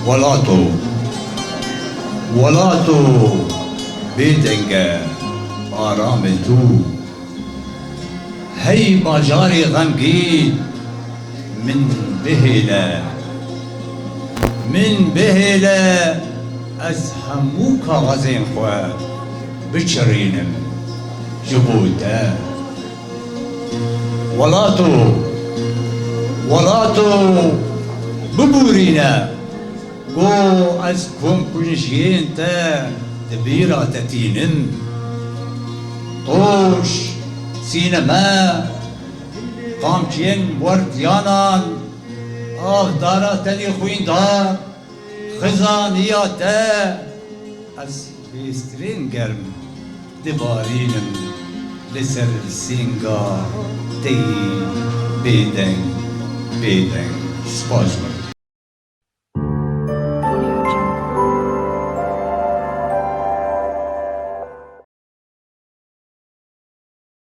ولاتو ولاتو بيدنگه آرام تو هی باجاری غمگین من بهله از همو کاغذین خواه بچرینم جبوته ولاتو ببورینه گو از کم کنشین تا دبیرا تتینم توش سینما قامچین وردیانان آف دارا تلی خوین دار خزانیات از بیسترین گرم دبارینم لسر سینگا تی بیدنگ سپاس